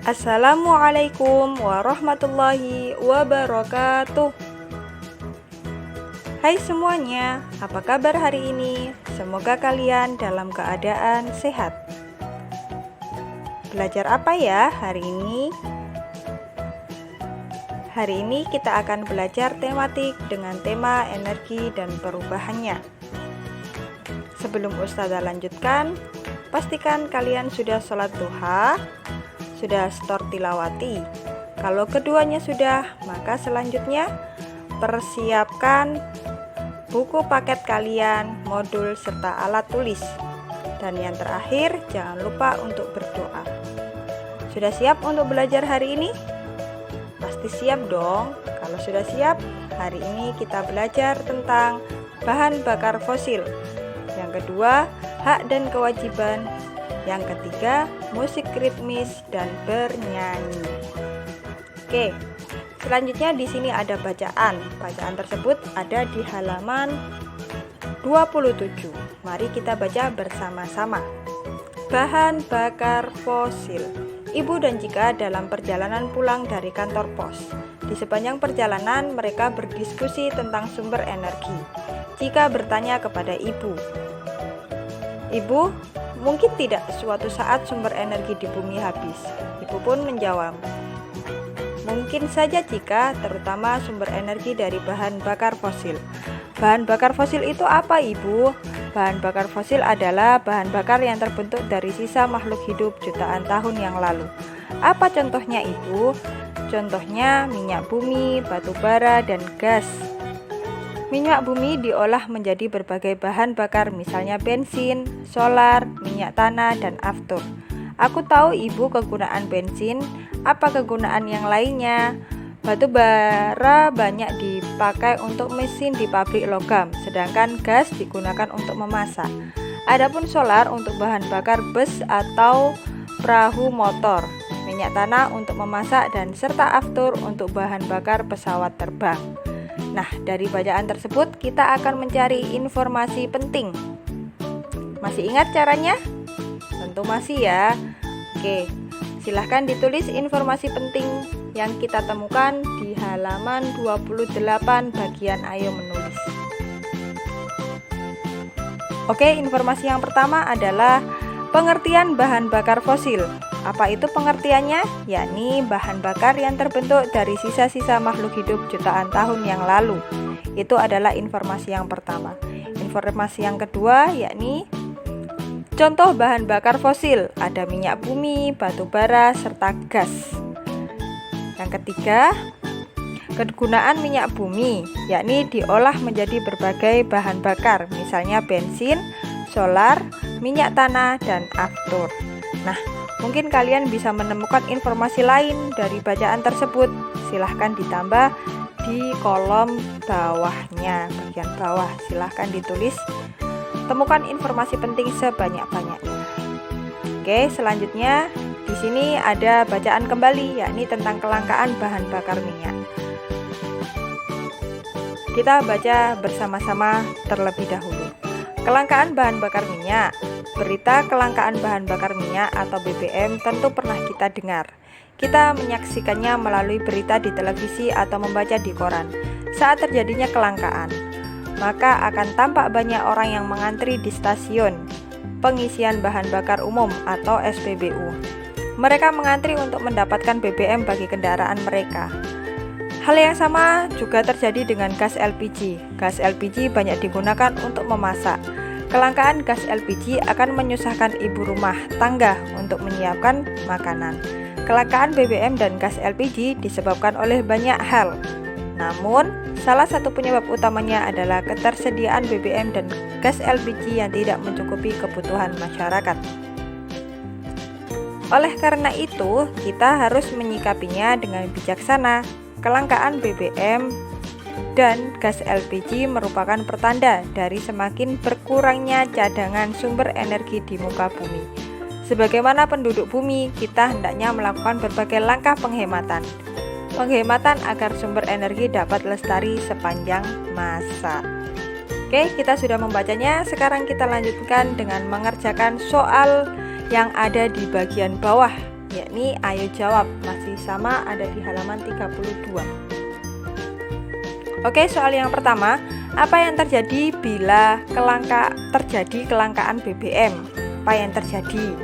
Assalamualaikum warahmatullahi wabarakatuh. Hai semuanya, apa kabar hari ini? Semoga kalian dalam keadaan sehat. Belajar apa ya hari ini? Hari ini kita akan belajar tematik dengan tema energi dan perubahannya. Sebelum Ustazah lanjutkan, pastikan kalian sudah sholat duha, sudah setor tilawati. Kalau keduanya sudah, maka selanjutnya persiapkan buku paket kalian, modul serta alat tulis. Dan yang terakhir, jangan lupa untuk berdoa. Sudah siap untuk belajar hari ini? Pasti siap dong. Kalau sudah siap, hari ini kita belajar tentang bahan bakar fosil. Yang kedua, hak dan kewajiban. Yang ketiga, musik ritmis dan bernyanyi. Oke, selanjutnya di sini ada bacaan. Bacaan tersebut ada di halaman 27. Mari kita baca bersama-sama. Bahan bakar fosil. Ibu dan Cika dalam perjalanan pulang dari kantor pos. Di sepanjang perjalanan mereka berdiskusi tentang sumber energi. Cika bertanya kepada ibu, "Ibu, mungkin tidak suatu saat sumber energi di bumi habis?" Ibu pun menjawab, "Mungkin saja Cika, terutama sumber energi dari bahan bakar fosil." Bahan bakar fosil itu apa, Ibu? Bahan bakar fosil adalah bahan bakar yang terbentuk dari sisa makhluk hidup jutaan tahun yang lalu. Apa contohnya, Ibu? Contohnya minyak bumi, batu bara, dan gas. Minyak bumi diolah menjadi berbagai bahan bakar, misalnya bensin, solar, minyak tanah, dan aftur. Aku tahu Ibu kegunaan bensin. Apa kegunaan yang lainnya? Batu bara banyak dipakai untuk mesin di pabrik logam, sedangkan gas digunakan untuk memasak. Adapun solar untuk bahan bakar bus atau perahu motor, minyak tanah untuk memasak, dan serta aftur untuk bahan bakar pesawat terbang. Nah, dari bacaan tersebut kita akan mencari informasi penting. Masih ingat caranya? Tentu masih ya. Oke, silahkan ditulis informasi penting yang kita temukan di halaman 28 bagian Ayo Menulis. Oke, informasi yang pertama adalah pengertian bahan bakar fosil. Apa itu pengertiannya? Yakni bahan bakar yang terbentuk dari sisa-sisa makhluk hidup jutaan tahun yang lalu. Itu adalah informasi yang pertama. Informasi yang kedua yakni contoh bahan bakar fosil. Ada minyak bumi, batu bara, serta gas. Yang ketiga, kegunaan minyak bumi, yakni diolah menjadi berbagai bahan bakar, misalnya bensin, solar, minyak tanah, dan aftur. Nah, mungkin kalian bisa menemukan informasi lain dari bacaan tersebut. Silahkan ditambah di kolom bawahnya, bagian bawah. Silahkan ditulis, temukan informasi penting sebanyak-banyaknya. Oke, selanjutnya di sini ada bacaan kembali, yakni tentang kelangkaan bahan bakar minyak. Kita baca bersama-sama terlebih dahulu. Kelangkaan bahan bakar minyak. Berita kelangkaan bahan bakar minyak atau BBM tentu pernah kita dengar. Kita menyaksikannya melalui berita di televisi atau membaca di koran. Saat terjadinya kelangkaan, maka akan tampak banyak orang yang mengantri di stasiun pengisian bahan bakar umum atau SPBU. Mereka mengantri untuk mendapatkan BBM bagi kendaraan mereka. Hal yang sama juga terjadi dengan gas LPG. Gas LPG banyak digunakan untuk memasak. Kelangkaan gas LPG akan menyusahkan ibu rumah tangga untuk menyiapkan makanan. Kelangkaan BBM dan gas LPG disebabkan oleh banyak hal. Namun, salah satu penyebab utamanya adalah ketersediaan BBM dan gas LPG yang tidak mencukupi kebutuhan masyarakat. Oleh karena itu, kita harus menyikapinya dengan bijaksana. Kelangkaan BBM dan gas LPG merupakan pertanda dari semakin berkurangnya cadangan sumber energi di muka bumi. Sebagaimana penduduk bumi, kita hendaknya melakukan berbagai langkah penghematan. Penghematan agar sumber energi dapat lestari sepanjang masa. Oke, kita sudah membacanya. Sekarang kita lanjutkan dengan mengerjakan soal yang ada di bagian bawah yakni ayo jawab, masih sama ada di halaman 32. Oke, soal yang pertama, apa yang terjadi bila terjadi kelangkaan BBM? Apa yang terjadi?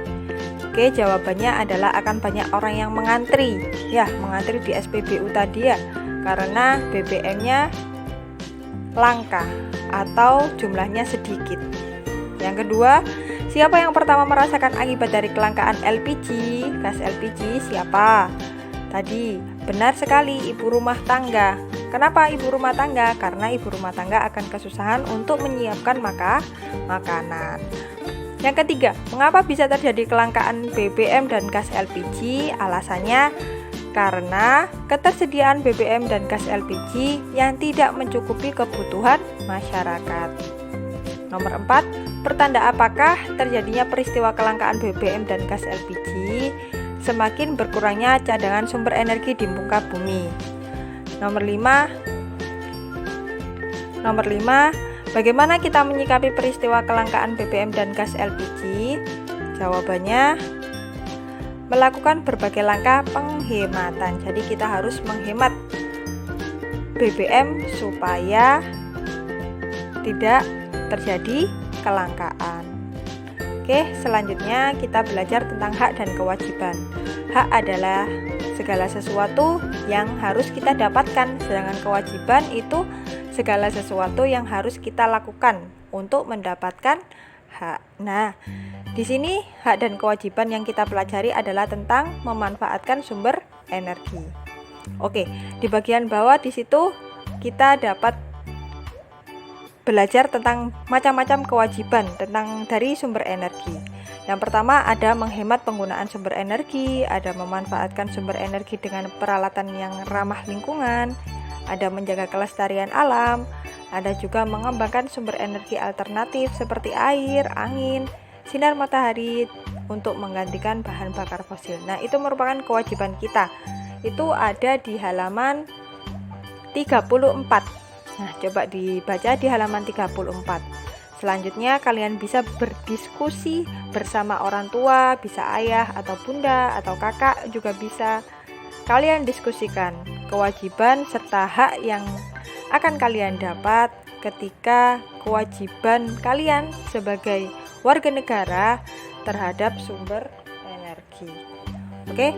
Oke, jawabannya adalah akan banyak orang yang mengantri. Ya, mengantri di SPBU tadi ya, karena BBM-nya langka atau jumlahnya sedikit. Yang kedua, siapa yang pertama merasakan akibat dari kelangkaan LPG? Gas LPG siapa? Tadi, benar sekali, ibu rumah tangga. Kenapa ibu rumah tangga? Karena ibu rumah tangga akan kesusahan untuk menyiapkan makanan. Yang ketiga, mengapa bisa terjadi kelangkaan BBM dan gas LPG? Alasannya karena ketersediaan BBM dan gas LPG yang tidak mencukupi kebutuhan masyarakat. Nomor 4, pertanda apakah terjadinya peristiwa kelangkaan BBM dan gas LPG? Semakin berkurangnya cadangan sumber energi di muka bumi. Nomor 5, bagaimana kita menyikapi peristiwa kelangkaan BBM dan gas LPG? Jawabannya, melakukan berbagai langkah penghematan. Jadi kita harus menghemat BBM supaya tidak terjadi kelangkaan. Oke, selanjutnya kita belajar tentang hak dan kewajiban. Hak adalah segala sesuatu yang harus kita dapatkan, sedangkan kewajiban itu segala sesuatu yang harus kita lakukan untuk mendapatkan hak. Nah, di sini hak dan kewajiban yang kita pelajari adalah tentang memanfaatkan sumber energi. Oke, di bagian bawah di situ kita dapat belajar tentang macam-macam kewajiban tentang dari sumber energi. Yang pertama ada menghemat penggunaan sumber energi, ada memanfaatkan sumber energi dengan peralatan yang ramah lingkungan, ada menjaga kelestarian alam, ada juga mengembangkan sumber energi alternatif seperti air, angin, sinar matahari untuk menggantikan bahan bakar fosil. Nah, itu merupakan kewajiban kita. Itu ada di halaman 34. Nah, coba dibaca di halaman 34. Selanjutnya kalian bisa berdiskusi bersama orang tua, bisa ayah atau bunda atau kakak juga bisa. Kalian diskusikan kewajiban serta hak yang akan kalian dapat ketika kewajiban kalian sebagai warga negara terhadap sumber energi. Oke,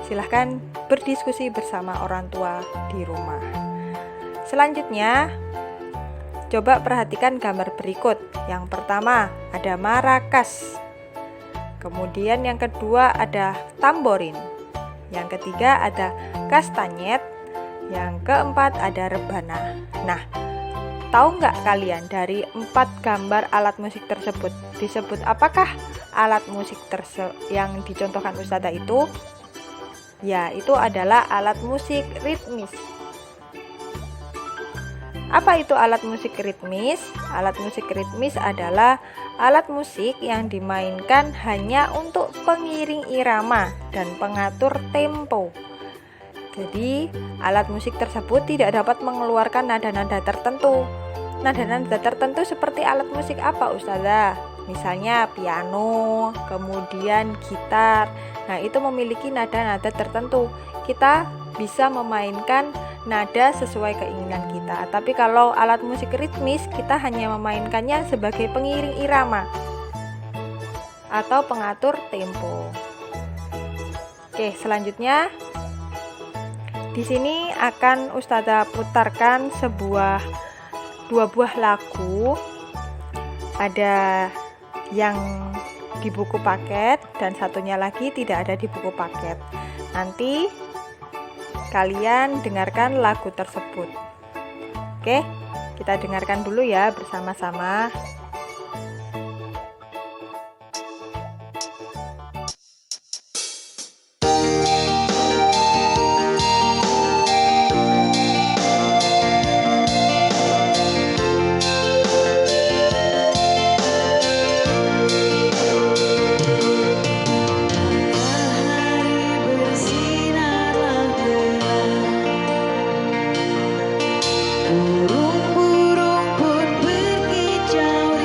silahkan berdiskusi bersama orang tua di rumah. Selanjutnya, coba perhatikan gambar berikut. Yang pertama ada marakas, kemudian yang kedua ada tamborin, yang ketiga ada kastanyet, yang keempat ada rebana. Nah, tahu nggak kalian dari 4 gambar alat musik tersebut disebut apakah alat musik yang dicontohkan Ustazah itu? Ya, itu adalah alat musik ritmis. Apa itu alat musik ritmis? Alat musik ritmis adalah alat musik yang dimainkan hanya untuk pengiring irama dan pengatur tempo. Jadi, alat musik tersebut tidak dapat mengeluarkan nada-nada tertentu. Nada-nada tertentu seperti alat musik apa, Ustazah? Misalnya piano, kemudian gitar. Nah, itu memiliki nada-nada tertentu. Kita bisa memainkan nada sesuai keinginan kita. Tapi kalau alat musik ritmis, kita hanya memainkannya sebagai pengiring irama atau pengatur tempo. Oke, selanjutnya di sini akan Ustazah putarkan dua buah lagu. Ada yang di buku paket dan satunya lagi tidak ada di buku paket. Nanti kalian dengarkan lagu tersebut. Oke, kita dengarkan dulu ya bersama-sama. Burung-burung pun berkicau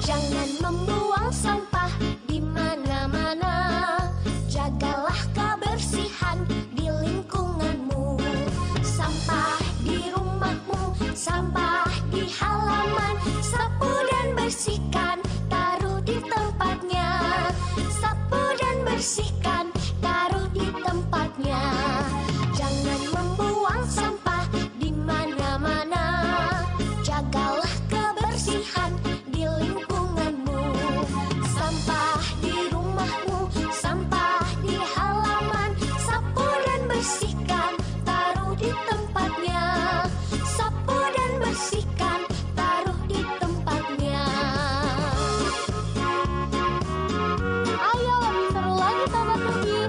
Jangan membuang sampah di mana-mana. Jagalah kebersihan di lingkunganmu. Sampah di rumahmu, sampah di halaman. Sapu dan bersihkan, taruh di tempatnya. Sapu dan bersihkan, taruh di tempatnya. Jangan membuang sampah di mana-mana. Jagalah kebersihan di lingkunganmu. Sampah di rumahmu, sampah di halaman. Sapu dan bersihkan, taruh di tempatnya. Sapu dan bersihkan, taruh di tempatnya. Ayo lebih seru lagi Sobat Rugi.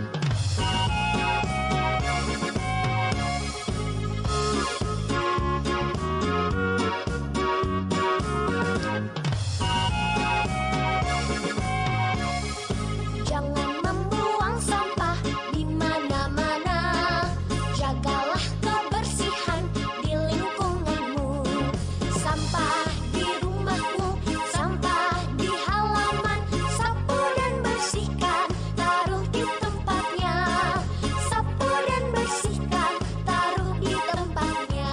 Jangan membuang sampah di mana-mana. Jagalah kebersihan di lingkunganmu. Sampah di rumahmu, sampah di halaman. Sapu dan bersihkan, taruh di tempatnya. Sapu dan bersihkan, taruh di tempatnya.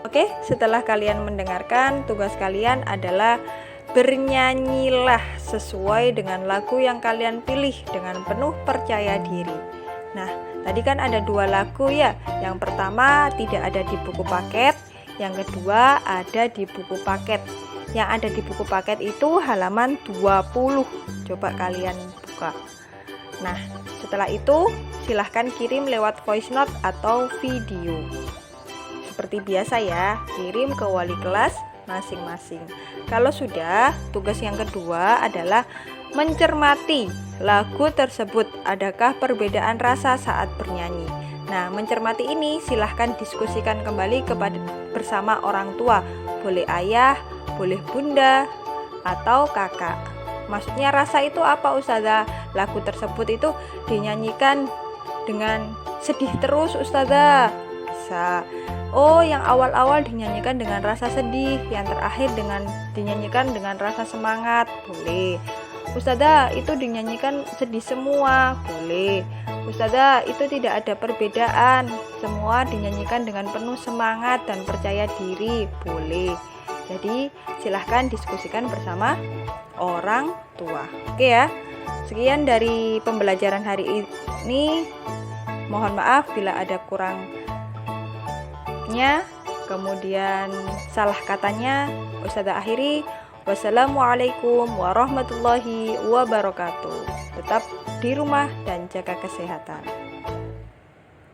Oke, setelah kalian mendengarkan, tugas kalian adalah bernyanyilah sesuai dengan lagu yang kalian pilih dengan penuh percaya diri. Nah, tadi kan ada 2 lagu ya. Yang pertama tidak ada di buku paket, yang kedua ada di buku paket. Yang ada di buku paket itu halaman 20. Coba kalian buka. Nah, setelah itu silahkan kirim lewat voice note atau video. Seperti biasa ya, kirim ke wali kelas masing-masing. Kalau sudah, tugas yang kedua adalah mencermati lagu tersebut. Adakah perbedaan rasa saat bernyanyi? Nah, mencermati ini silahkan diskusikan kembali bersama orang tua. Boleh ayah, boleh bunda, atau kakak. Maksudnya rasa itu apa Ustazah? Lagu tersebut itu dinyanyikan dengan sedih terus Ustazah? Bisa. Oh, yang awal-awal dinyanyikan dengan rasa sedih, yang terakhir dinyanyikan dengan rasa semangat. Boleh. Ustazah, itu dinyanyikan sedih semua. Boleh. Ustazah, itu tidak ada perbedaan. Semua dinyanyikan dengan penuh semangat dan percaya diri. Boleh. Jadi, silahkan diskusikan bersama orang tua. Oke ya. Sekian dari pembelajaran hari ini. Mohon maaf bila ada kurangnya, kemudian salah katanya. Ustazah akhiri. Wassalamualaikum warahmatullahi wabarakatuh. Tetap di rumah dan jaga kesehatan.